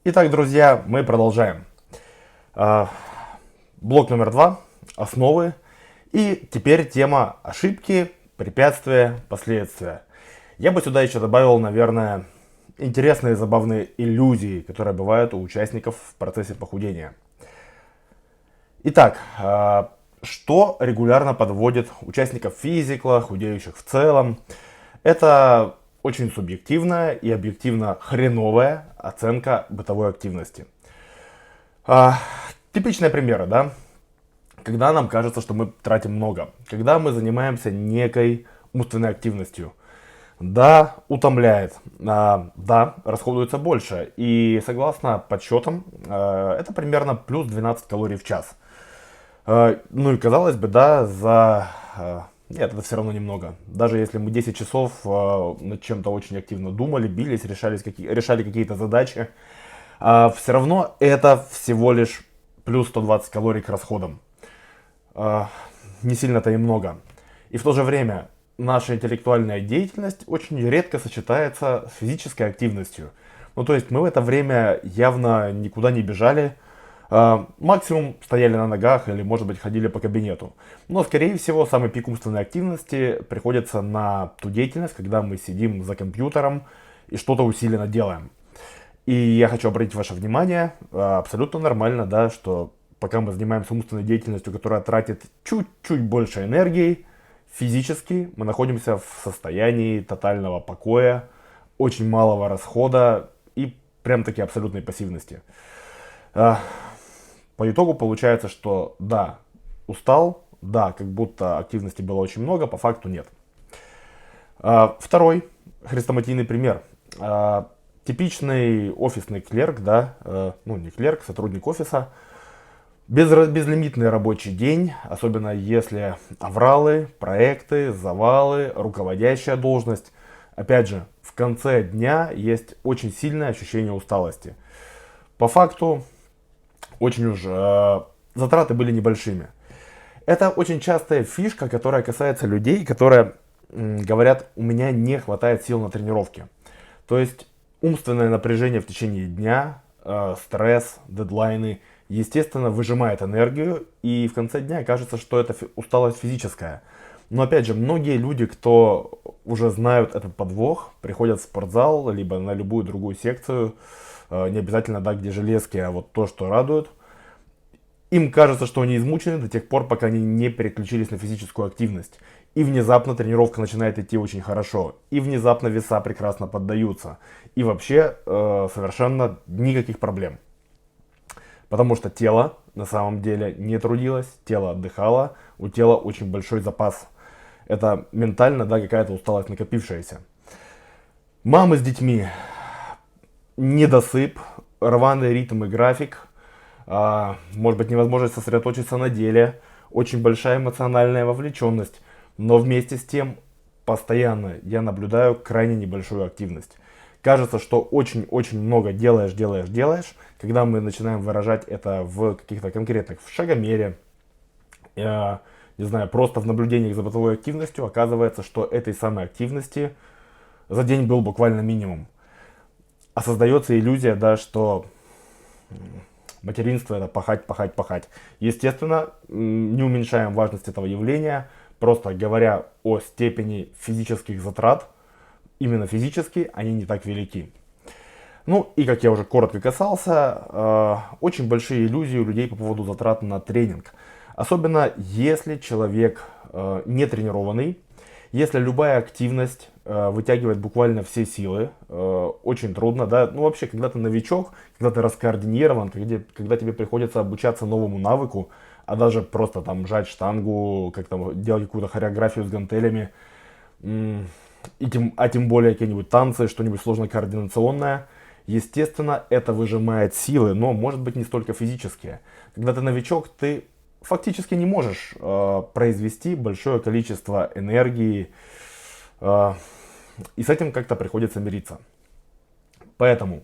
Итак, друзья, мы продолжаем. А, Блок номер 2. Основы. И теперь тема ошибки, препятствия, последствия. Я бы сюда еще добавил, наверное, интересные, забавные иллюзии, которые бывают у участников в процессе похудения. Итак, что регулярно подводит участников физикла, худеющих в целом? Это очень субъективная и объективно хреновая оценка бытовой активности. А, Типичные примеры, да? Когда нам кажется, что мы тратим много, когда мы занимаемся некой умственной активностью. Да, утомляет, да, расходуется больше. И согласно подсчетам, это примерно плюс 12 калорий в час. Ну и казалось бы, да, нет, это все равно немного. Даже если мы 10 часов над чем-то очень активно думали, бились, решали какие-то задачи, все равно это всего лишь плюс 120 калорий к расходам. Не сильно-то и много. И в то же время наша интеллектуальная деятельность очень редко сочетается с физической активностью. Ну, то есть мы в это время явно никуда не бежали, максимум стояли на ногах или, может быть, ходили по кабинету. Но, скорее всего, самый пик умственной активности приходится на ту деятельность, когда мы сидим за компьютером и что-то усиленно делаем. И я хочу обратить ваше внимание, абсолютно нормально, да, что пока мы занимаемся умственной деятельностью, которая тратит чуть-чуть больше энергии, физически мы находимся в состоянии тотального покоя, очень малого расхода и прям-таки абсолютной пассивности. По итогу получается, что да, устал, да, как будто активности было очень много, по факту нет. Второй хрестоматийный пример. Типичный офисный клерк, да, ну не клерк, сотрудник офиса, безлимитный рабочий день, особенно если авралы, проекты, завалы, руководящая должность. Опять же, в конце дня есть очень сильное ощущение усталости. По факту, очень уж затраты были небольшими. Это очень частая фишка, которая касается людей, которые говорят, у меня не хватает сил на тренировки. То есть умственное напряжение в течение дня, стресс, дедлайны, естественно, выжимает энергию, и в конце дня кажется, что это усталость физическая. Но опять же, многие люди, кто уже знают этот подвох, приходят в спортзал, либо на любую другую секцию, не обязательно, да, где железки, а вот то, что радует. Им кажется, что они измучены до тех пор, пока они не переключились на физическую активность. И внезапно тренировка начинает идти очень хорошо. И внезапно веса прекрасно поддаются. И вообще совершенно никаких проблем. Потому что тело на самом деле не трудилось, тело отдыхало, у тела очень большой запас. Это ментально, да, какая-то усталость накопившаяся. Мамы с детьми, недосып, рваный ритм и график, может быть невозможность сосредоточиться на деле, очень большая эмоциональная вовлеченность, но вместе с тем постоянно я наблюдаю крайне небольшую активность. Кажется, что очень-очень много делаешь, когда мы начинаем выражать это в каких-то конкретных, в шагомере, не знаю, просто в наблюдениях за бытовой активностью, оказывается, что этой самой активности за день был буквально минимум. А создается иллюзия, да, что материнство это пахать. Естественно, не уменьшаем важность этого явления, просто говоря о степени физических затрат, именно физически они не так велики. Ну и как я уже коротко касался, очень большие иллюзии у людей по поводу затрат на тренинг. Особенно если человек не тренированный, если любая активность вытягивает буквально все силы, очень трудно, да, ну вообще, когда ты новичок, когда ты раскоординирован, когда тебе приходится обучаться новому навыку, а даже просто там жать штангу, как-то делать какую-то хореографию с гантелями, тем более какие-нибудь танцы, что-нибудь сложно координационное, естественно, это выжимает силы, но может быть не столько физические. Когда ты новичок, ты фактически не можешь произвести большое количество энергии, и с этим как-то приходится мириться. Поэтому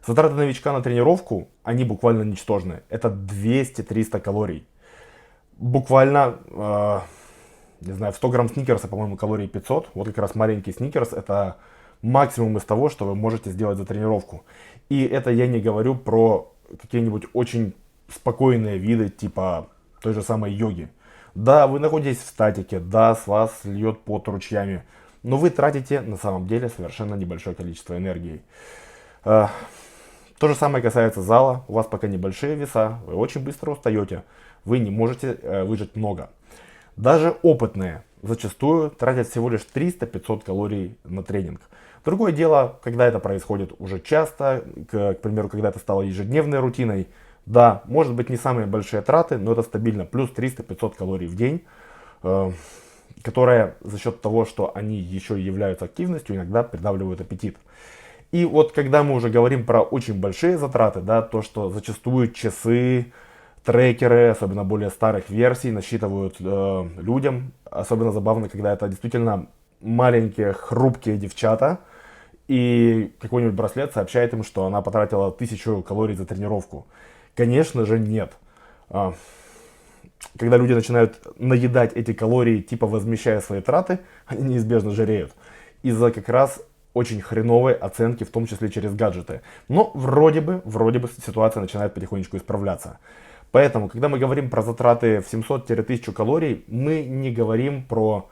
затраты новичка на тренировку, они буквально ничтожны. Это 200-300 калорий. Буквально, не знаю, в 100 грамм сникерса, по-моему, калорий 500. Вот как раз маленький сникерс, это максимум из того, что вы можете сделать за тренировку. И это я не говорю про какие-нибудь очень спокойные виды, типа той же самой йоги. Да, вы находитесь в статике, да, с вас льет пот ручьями, но вы тратите на самом деле совершенно небольшое количество энергии. То же самое касается зала. У вас пока небольшие веса, вы очень быстро устаете, вы не можете выжать много. Даже опытные зачастую тратят всего лишь 300-500 калорий на тренинг. Другое дело, когда это происходит уже часто, к примеру, когда это стало ежедневной рутиной, да, может быть не самые большие траты, но это стабильно, плюс 300-500 калорий в день, которые за счет того, что они еще являются активностью, иногда придавливают аппетит. И вот когда мы уже говорим про очень большие затраты, да, то, что зачастую часы, трекеры, особенно более старых версий, насчитывают людям, особенно забавно, когда это действительно маленькие хрупкие девчата, и какой-нибудь браслет сообщает им, что она потратила 1000 калорий за тренировку. Конечно же нет. Когда люди начинают наедать эти калории, типа возмещая свои траты, они неизбежно жиреют. Из-за как раз очень хреновой оценки, в том числе через гаджеты. Но вроде бы ситуация начинает потихонечку исправляться. Поэтому, когда мы говорим про затраты в 700-1000 калорий, мы не говорим про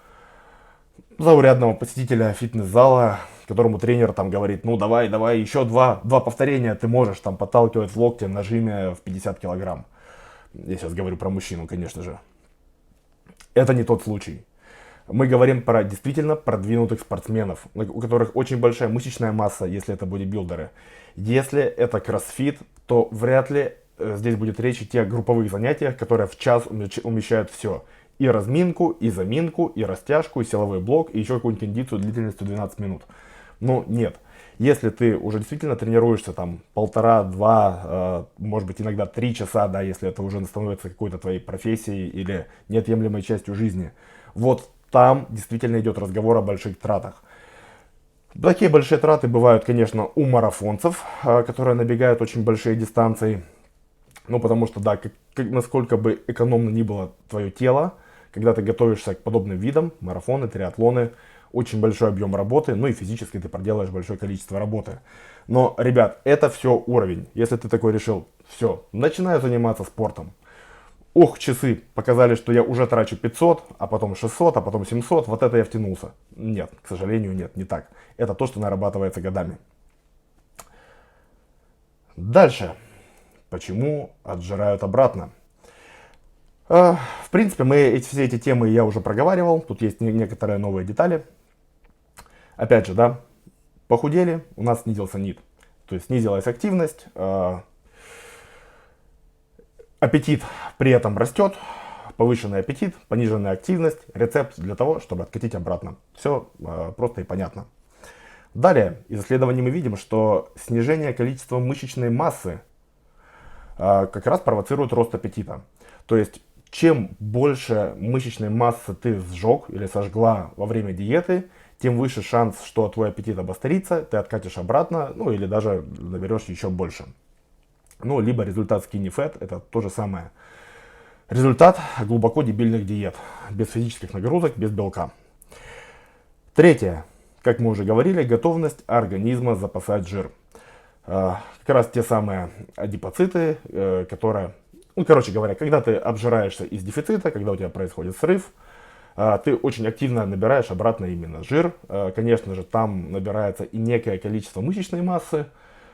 заурядного посетителя фитнес-зала, которому тренер там говорит, ну давай, еще два повторения ты можешь там подталкивать в локте на жиме в 50 килограмм. Я сейчас говорю про мужчину, конечно же. Это не тот случай. Мы говорим про действительно продвинутых спортсменов, у которых очень большая мышечная масса, если это бодибилдеры. Если это кроссфит, то вряд ли здесь будет речь идти о групповых занятиях, которые в час умещают все. И разминку, и заминку, и растяжку, и силовой блок, и еще какую-нибудь кондицию длительностью 12 минут. Но нет. Если ты уже действительно тренируешься там 1,5-2, может быть иногда 3 часа, да, если это уже становится какой-то твоей профессией или неотъемлемой частью жизни, вот там действительно идет разговор о больших тратах. Такие большие траты бывают, конечно, у марафонцев, которые набегают очень большие дистанции. Ну, потому что, да, насколько бы экономно ни было твое тело, когда ты готовишься к подобным видам, марафоны, триатлоны, очень большой объем работы, ну и физически ты проделаешь большое количество работы. Но, ребят, это все уровень. Если ты такой решил, все, начинаю заниматься спортом. Ух, часы показали, что я уже трачу 500, а потом 600, а потом 700, вот это я втянулся. Нет, к сожалению, нет, не так. Это то, что нарабатывается годами. Дальше. Почему отжирают обратно? В принципе, все эти темы я уже проговаривал. Тут есть некоторые новые детали. Опять же, да, похудели, у нас снизился НИТ. То есть снизилась активность, аппетит при этом растет, повышенный аппетит, пониженная активность, рецепт для того, чтобы откатить обратно. Все просто и понятно. Далее, из исследований мы видим, что снижение количества мышечной массы как раз провоцирует рост аппетита. То есть, чем больше мышечной массы ты сжег или сожгла во время диеты, тем выше шанс, что твой аппетит обострится, ты откатишь обратно, ну или даже наберешь еще больше. Ну, либо результат skinny fat, это то же самое. Результат глубоко дебильных диет, без физических нагрузок, без белка. Третье, как мы уже говорили, готовность организма запасать жир. Как раз те самые адипоциты, которые, ну, короче говоря, когда ты обжираешься из дефицита, когда у тебя происходит срыв, ты очень активно набираешь обратно именно жир. Конечно же, там набирается и некое количество мышечной массы,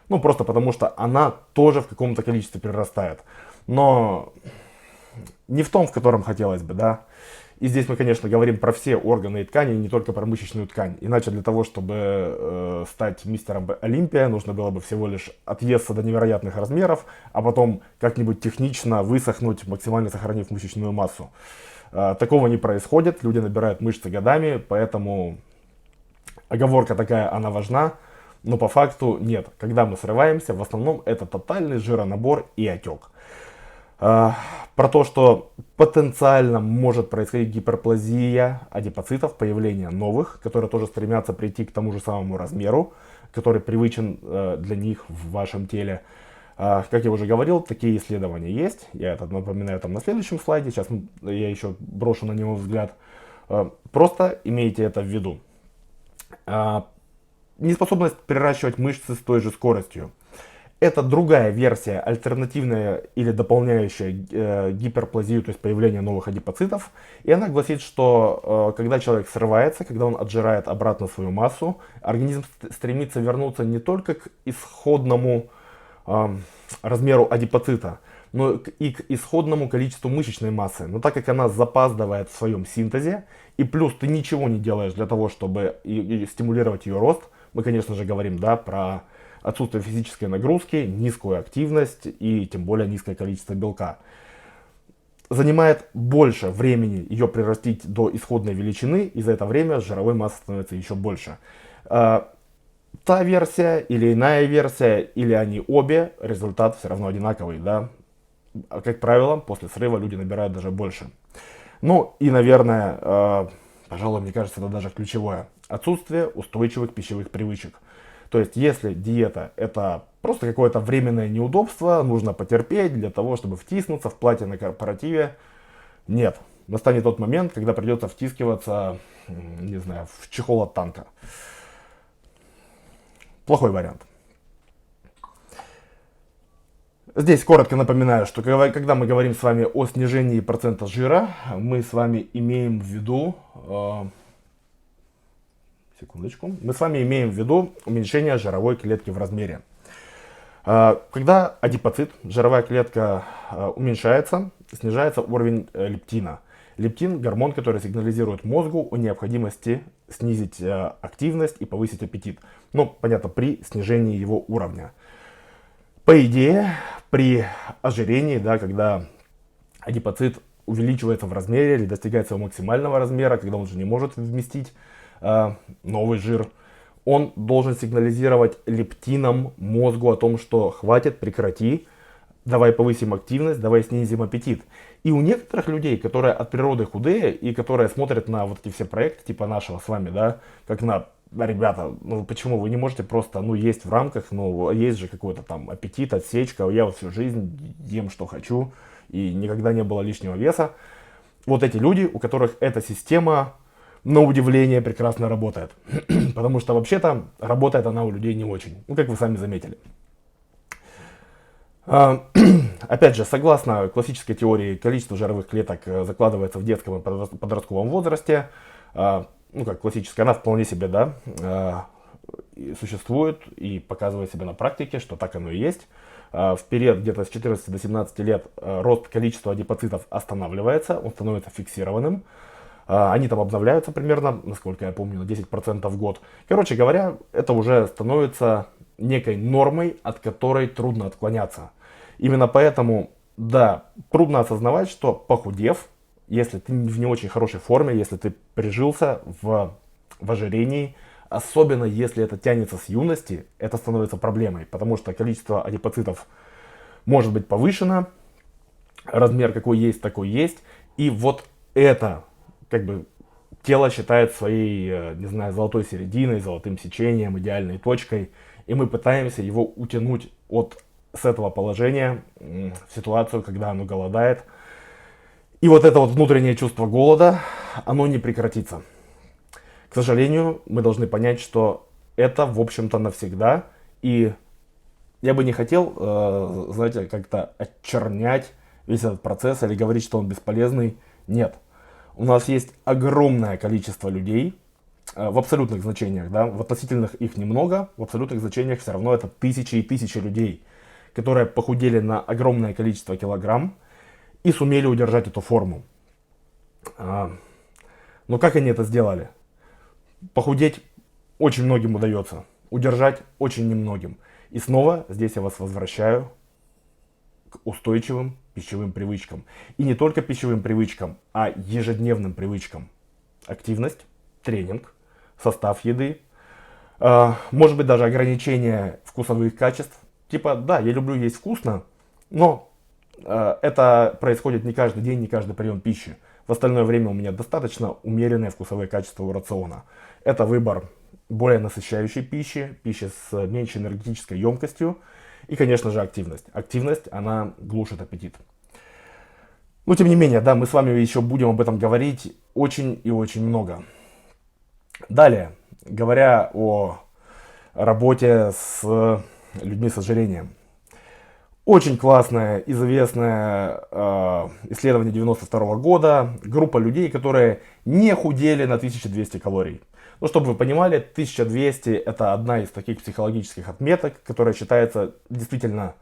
ну, просто потому что она тоже в каком-то количестве прирастает. Но не в том, в котором хотелось бы, да. И здесь мы, конечно, говорим про все органы и ткани, не только про мышечную ткань. Иначе для того, чтобы стать мистером Олимпия, нужно было бы всего лишь отъесться до невероятных размеров, а потом как-нибудь технично высохнуть, максимально сохранив мышечную массу. Такого не происходит, люди набирают мышцы годами, поэтому оговорка такая, она важна, но по факту нет. Когда мы срываемся, в основном это тотальный жиронабор и отек. Про то, что потенциально может происходить гиперплазия адипоцитов, появление новых, которые тоже стремятся прийти к тому же самому размеру, который привычен для них в вашем теле. Как я уже говорил, такие исследования есть. Я это напоминаю там на следующем слайде. Сейчас я еще брошу на него взгляд. Просто имейте это в виду. неспособность приращивать мышцы с той же скоростью. Это другая версия, альтернативная или дополняющая гиперплазию, то есть появление новых адипоцитов. И она гласит, что когда человек срывается, когда он отжирает обратно свою массу, организм стремится вернуться не только к исходному размеру адипоцита, но и к исходному количеству мышечной массы. Но так как она запаздывает в своем синтезе, и плюс ты ничего не делаешь для того, чтобы и стимулировать ее рост, мы, конечно же, говорим, да, про отсутствие физической нагрузки, низкую активность и тем более низкое количество белка. Занимает больше времени ее прирастить до исходной величины, и за это время жировой массы становится еще больше. Та версия или иная версия, или они обе, результат все равно одинаковый, да. Как правило, после срыва люди набирают даже больше. Ну и, наверное, пожалуй, мне кажется, это даже ключевое. Отсутствие устойчивых пищевых привычек. То есть, если диета это просто какое-то временное неудобство, нужно потерпеть для того, чтобы втиснуться в платье на корпоративе, нет. Настанет тот момент, когда придется втискиваться, не знаю, в чехол от танка. Плохой вариант. Здесь коротко напоминаю, что когда мы говорим с вами о снижении процента жира, мы с вами имеем в виду... Секундочку. Мы с вами имеем в виду уменьшение жировой клетки в размере. Когда адипоцит, жировая клетка уменьшается, снижается уровень лептина. Лептин – гормон, который сигнализирует мозгу о необходимости снизить активность и повысить аппетит. Ну, понятно, при снижении его уровня. По идее, при ожирении, да, когда адипоцит увеличивается в размере или достигает своего максимального размера, когда он уже не может вместить новый жир, он должен сигнализировать лептином мозгу о том, что хватит, прекрати, давай повысим активность, давай снизим аппетит. И у некоторых людей, которые от природы худые и которые смотрят на вот эти все проекты типа нашего с вами, да, как на: ребята, ну почему вы не можете просто, ну, есть в рамках, ну, есть же какой-то там аппетит, отсечка, я вот всю жизнь ем, что хочу, и никогда не было лишнего веса. Вот эти люди, у которых эта система, на удивление, прекрасно работает. Потому что вообще-то работает она у людей не очень. Ну, как вы сами заметили. Опять же, согласно классической теории, количество жировых клеток закладывается в детском и подростковом возрасте. Ну, как классическая, она вполне себе, да, существует и показывает себя на практике, что так оно и есть. В период где-то с 14 до 17 лет рост количества адипоцитов останавливается, он становится фиксированным. Они там обновляются примерно, насколько я помню, на 10% в год. Короче говоря, это уже становится некой нормой, от которой трудно отклоняться. Именно поэтому, да, трудно осознавать, что похудев, если ты в не очень хорошей форме, если ты прижился в ожирении, особенно если это тянется с юности, это становится проблемой, потому что количество адипоцитов может быть повышено, размер какой есть, такой есть, и вот это как бы тело считает своей, не знаю, золотой серединой, золотым сечением, идеальной точкой, и мы пытаемся его утянуть с этого положения в ситуацию, когда оно голодает. И вот это вот внутреннее чувство голода, оно не прекратится. К сожалению, мы должны понять, что это, в общем-то, навсегда. И я бы не хотел, знаете, как-то очернять весь этот процесс или говорить, что он бесполезный. Нет. У нас есть огромное количество людей в абсолютных значениях, да, в относительных их немного, в абсолютных значениях все равно это тысячи и тысячи людей, которые похудели на огромное количество килограмм и сумели удержать эту форму. Но как они это сделали? Похудеть очень многим удается, удержать очень немногим. И снова здесь я вас возвращаю к устойчивым пищевым привычкам. И не только пищевым привычкам, а ежедневным привычкам. Активность, тренинг, состав еды, может быть даже ограничение вкусовых качеств. Типа, да, я люблю есть вкусно, но это происходит не каждый день, не каждый прием пищи. В остальное время у меня достаточно умеренные вкусовые качества у рациона. Это выбор более насыщающей пищи, пищи с меньшей энергетической емкостью и, конечно же, активность. Активность, она глушит аппетит. Но, тем не менее, да, мы с вами еще будем об этом говорить очень и очень много. Далее, говоря о работе с людьми с ожирением. Очень классное, известное исследование 92 года. Группа людей, которые не худели на 1200 калорий. Ну, чтобы вы понимали, 1200 это одна из таких психологических отметок, которая считается действительно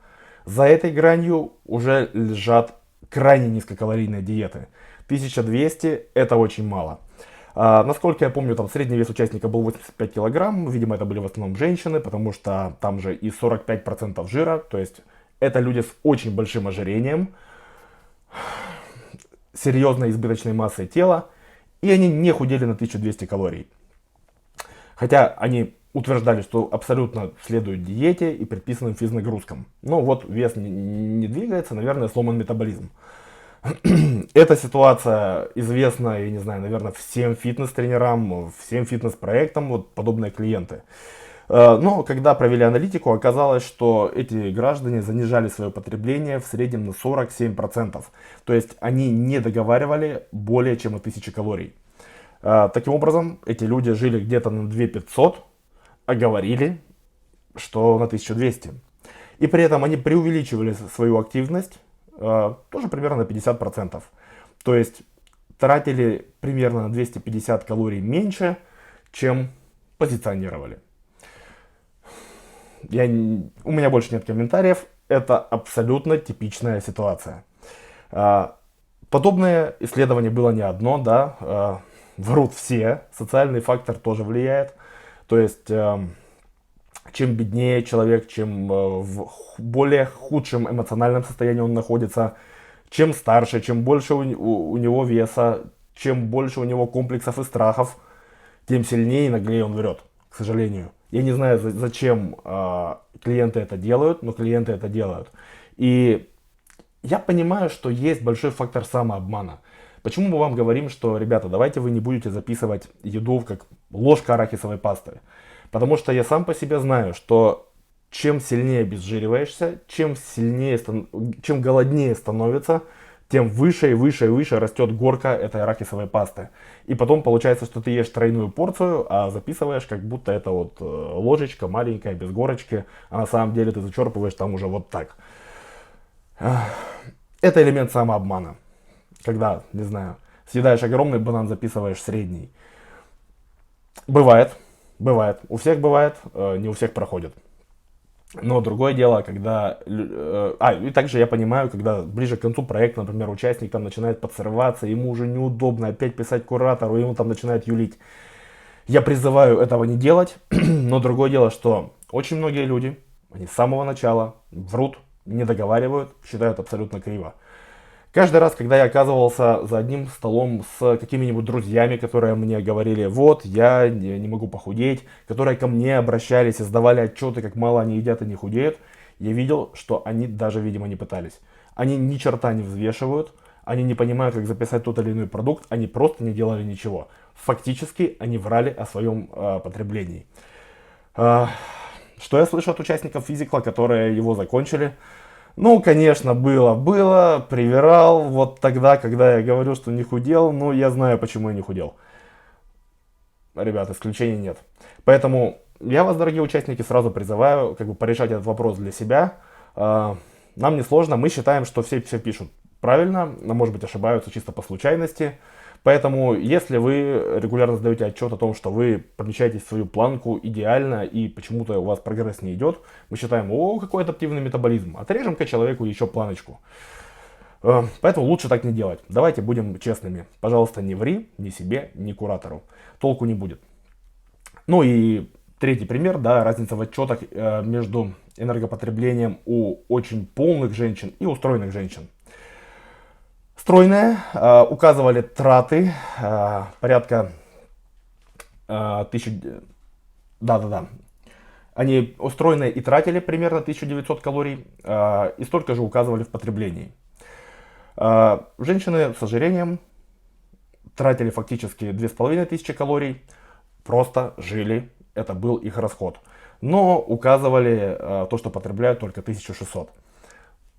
за этой гранью уже лежат крайне низкокалорийные диеты. 1200 это очень мало. Насколько я помню, там средний вес участника был 85 килограмм. Видимо, это были в основном женщины, потому что там же и 45% жира. То есть это люди с очень большим ожирением, серьезной избыточной массой тела. И они не худели на 1200 калорий. Хотя они утверждали, что абсолютно следуют диете и предписанным физнагрузкам. Но вот вес не двигается, наверное, сломан метаболизм. Эта ситуация известна, я не знаю, наверное, всем фитнес-тренерам, всем фитнес-проектам, вот подобные клиенты. Но когда провели аналитику, оказалось, что эти граждане занижали свое потребление в среднем на 47%. То есть они не договаривали более чем на 1000 калорий. Таким образом, эти люди жили где-то на 2500, а говорили, что на 1200. И при этом они преувеличивали свою активность тоже примерно на 50%. То есть тратили примерно на 250 калорий меньше, чем позиционировали. У меня больше нет комментариев. Это абсолютно типичная ситуация. Подобное исследование было не одно, да. Врут все. Социальный фактор тоже влияет. То есть, чем беднее человек, чем в более худшем эмоциональном состоянии он находится, чем старше, чем больше у него веса, чем больше у него комплексов и страхов, тем сильнее и наглее он врет, к сожалению. Я не знаю, зачем клиенты это делают, но клиенты это делают. И я понимаю, что есть большой фактор самообмана. Почему мы вам говорим, что, ребята, давайте вы не будете записывать еду как ложка арахисовой пасты? Потому что я сам по себе знаю, что чем сильнее обезжириваешься, чем голоднее становится, тем выше и выше и выше растет горка этой арахисовой пасты. И потом получается, что ты ешь тройную порцию, а записываешь, как будто это вот ложечка маленькая, без горочки, а на самом деле ты зачерпываешь там уже вот так. Это элемент самообмана. Когда, не знаю, съедаешь огромный банан, записываешь средний. Бывает. У всех бывает, не у всех проходит. Но другое дело, когда... и также я понимаю, когда ближе к концу проекта, например, участник там начинает подсрываться, ему уже неудобно опять писать куратору, ему там начинает юлить. Я призываю этого не делать, но другое дело, что очень многие люди, они с самого начала врут, не договаривают, считают абсолютно криво. Каждый раз, когда я оказывался за одним столом с какими-нибудь друзьями, которые мне говорили, вот, я не могу похудеть, которые ко мне обращались и сдавали отчеты, как мало они едят и не худеют, я видел, что они даже, видимо, не пытались. Они ни черта не взвешивают, они не понимают, как записать тот или иной продукт, они просто не делали ничего. Фактически, они врали о своем потреблении. Что я слышу от участников физикла, которые его закончили? Ну, конечно, было, привирал, вот тогда, когда я говорю, что не худел, ну, я знаю, почему я не худел. Ребят, исключений нет. Поэтому я вас, дорогие участники, сразу призываю, как бы, порешать этот вопрос для себя. Нам не сложно, мы считаем, что все пишут правильно, но, может быть, ошибаются чисто по случайности. Поэтому, если вы регулярно сдаете отчет о том, что вы помещаете свою планку идеально и почему-то у вас прогресс не идет, мы считаем, о, какой адаптивный метаболизм, отрежем-ка человеку еще планочку. Поэтому лучше так не делать. Давайте будем честными. Пожалуйста, не ври ни себе, ни куратору. Толку не будет. Ну и третий пример, да, разница в отчетах между энергопотреблением у очень полных женщин и у стройных женщин. Стройные указывали траты порядка 1000... Да. Они стройные и тратили примерно 1900 калорий и столько же указывали в потреблении. Женщины с ожирением тратили фактически 2500 калорий, просто жили, это был их расход. Но указывали то, что потребляют только 1600.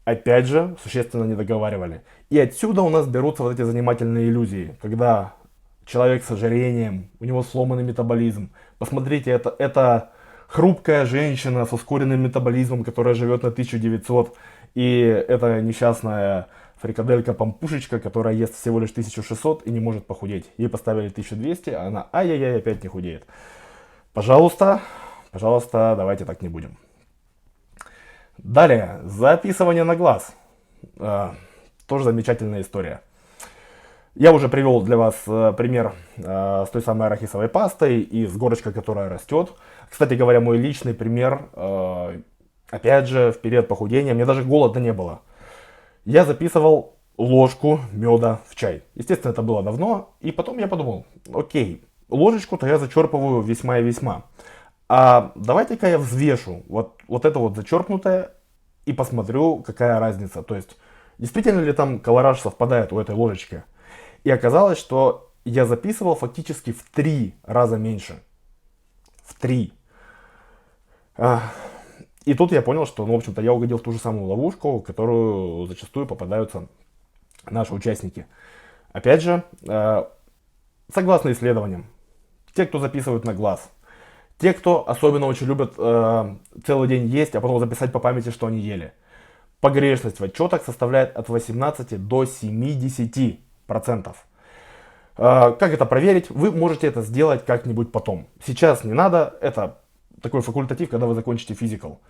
Опять же, существенно не договаривали. И отсюда у нас берутся вот эти занимательные иллюзии, когда человек с ожирением, у него сломанный метаболизм. Посмотрите, это хрупкая женщина с ускоренным метаболизмом, которая живет на 1900, и это несчастная фрикаделька-пампушечка, которая ест всего лишь 1600 и не может похудеть. Ей поставили 1200, а она ай-яй-яй опять не худеет. Пожалуйста, пожалуйста, давайте так не будем. Далее, записывание на глаз. Тоже замечательная история. Я уже привел для вас пример с той самой арахисовой пастой и с горочкой, которая растет. Кстати говоря, мой личный пример, опять же, в период похудения, мне даже голода не было. Я записывал ложку меда в чай. Естественно, это было давно, и потом я подумал, окей, ложечку-то я зачерпываю весьма и весьма. А давайте-ка я взвешу вот это вот зачерпнутое и посмотрю, какая разница. То есть, действительно ли там колораж совпадает у этой ложечки. И оказалось, что я записывал фактически в 3 раза меньше. В 3. И тут я понял, что, ну, в общем-то, я угодил в ту же самую ловушку, в которую зачастую попадаются наши участники. Опять же, согласно исследованиям, те, кто записывают на глаз, те, кто особенно очень любят целый день есть, а потом записать по памяти, что они ели, погрешность в отчетах составляет от 18 до 70%. Как это проверить? Вы можете это сделать как-нибудь потом. Сейчас не надо, это такой факультатив, когда вы закончите физикал.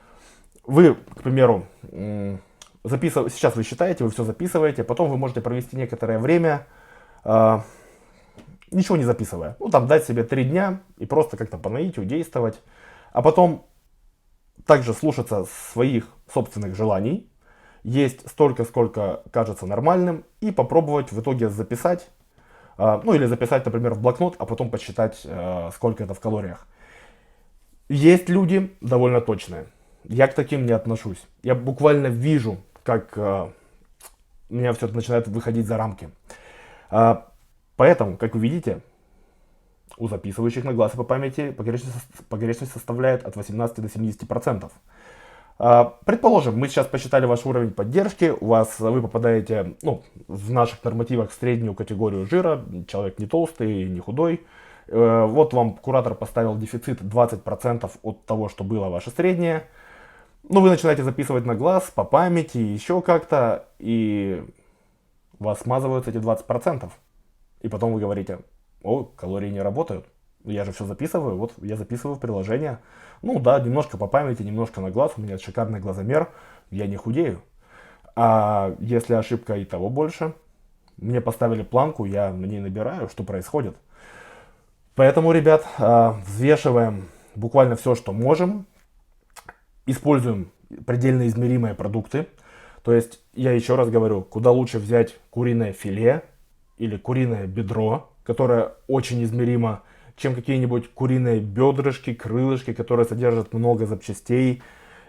Вы, к примеру, сейчас вы считаете, вы все записываете, потом вы можете провести некоторое время, ничего не записывая. Ну, там дать себе 3 дня и просто как-то по наитию действовать. А потом также слушаться своих собственных желаний, есть столько, сколько кажется нормальным, и попробовать в итоге записать, ну или записать, например, в блокнот, а потом посчитать, сколько это в калориях. Есть люди довольно точные. Я к таким не отношусь. Я буквально вижу, как у меня все это начинает выходить за рамки. Поэтому, как вы видите, у записывающих на глаз и по памяти погрешность составляет от 18 до 70%. Предположим, мы сейчас посчитали ваш уровень поддержки, вы попадаете, ну, в наших нормативах в среднюю категорию жира, человек не толстый, не худой. Вот вам куратор поставил дефицит 20% от того, что было ваше среднее. Ну, вы начинаете записывать на глаз, по памяти, еще как-то, и у вас смазываются эти 20%. И потом вы говорите, о, калории не работают. Я же все записываю, вот я записываю в приложение. Ну да, немножко по памяти, немножко на глаз, у меня шикарный глазомер, я не худею. А если ошибка и того больше, мне поставили планку, я на ней набираю, что происходит. Поэтому, ребят, взвешиваем буквально все, что можем. Используем предельно измеримые продукты. То есть, я еще раз говорю, куда лучше взять куриное филе или куриное бедро, которое очень измеримо, чем какие-нибудь куриные бедрышки, крылышки, которые содержат много запчастей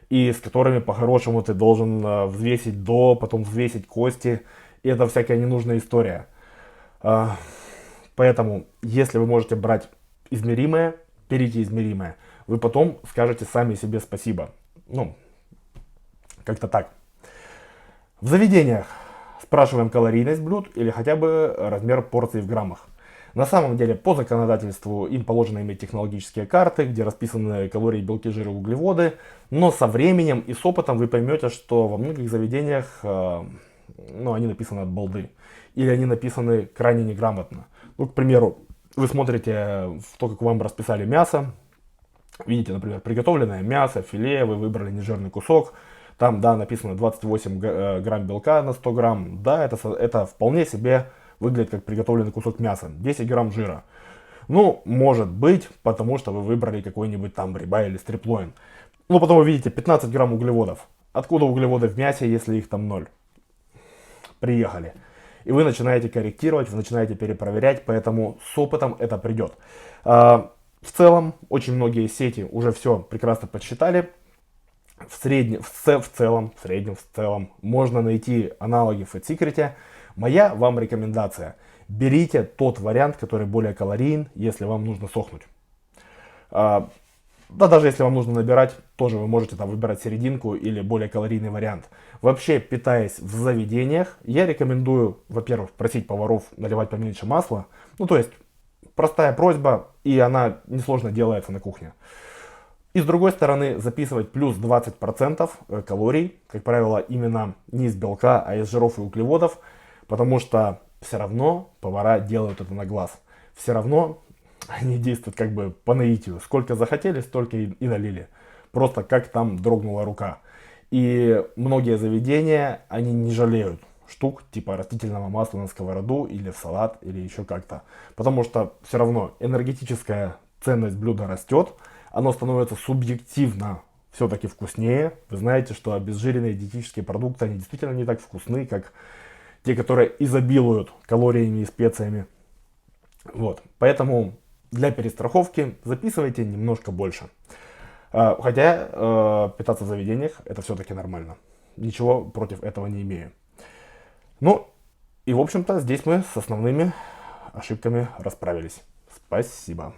и с которыми по-хорошему ты должен взвесить потом взвесить кости. И это всякая ненужная история. Поэтому, если вы можете брать измеримое, берите измеримое. Вы потом скажете сами себе спасибо. Ну, как-то так. В заведениях спрашиваем калорийность блюд или хотя бы размер порций в граммах. На самом деле, по законодательству им положено иметь технологические карты, где расписаны калории, белки, жиры, углеводы. Но со временем и с опытом вы поймете, что во многих заведениях они написаны от балды. Или они написаны крайне неграмотно. Ну, к примеру, вы смотрите в то, как вам расписали мясо. Видите, например, приготовленное мясо, филе, вы выбрали нежирный кусок. Там, да, написано 28 грамм белка на 100 грамм. Да, это вполне себе выглядит как приготовленный кусок мяса. 10 грамм жира. Ну, может быть, потому что вы выбрали какой-нибудь там рибай или стриплоин. Но потом вы видите 15 грамм углеводов. Откуда углеводы в мясе, если их там 0? Приехали. И вы начинаете корректировать, вы начинаете перепроверять, поэтому с опытом это придет. В целом, очень многие сети уже все прекрасно подсчитали. В целом, можно найти аналоги в FatSecret. Моя вам рекомендация. Берите тот вариант, который более калорийен, если вам нужно сохнуть. Да, даже если вам нужно набирать, тоже вы можете там выбирать серединку или более калорийный вариант. Вообще, питаясь в заведениях, я рекомендую, во-первых, просить поваров наливать поменьше масла. Ну, то есть, простая просьба, и она несложно делается на кухне. И с другой стороны, записывать плюс 20% калорий, как правило, именно не из белка, а из жиров и углеводов, потому что все равно повара делают это на глаз. Все равно они действуют как бы по наитию. Сколько захотели, столько и налили. Просто как там дрогнула рука. И многие заведения, они не жалеют штук типа растительного масла на сковороду или в салат или еще как-то. Потому что все равно энергетическая ценность блюда растет, оно становится субъективно все-таки вкуснее. Вы знаете, что обезжиренные диетические продукты, они действительно не так вкусны, как те, которые изобилуют калориями и специями. Вот. Поэтому для перестраховки записывайте немножко больше. Хотя питаться в заведениях это все-таки нормально. Ничего против этого не имею. Ну, и в общем-то здесь мы с основными ошибками расправились. Спасибо.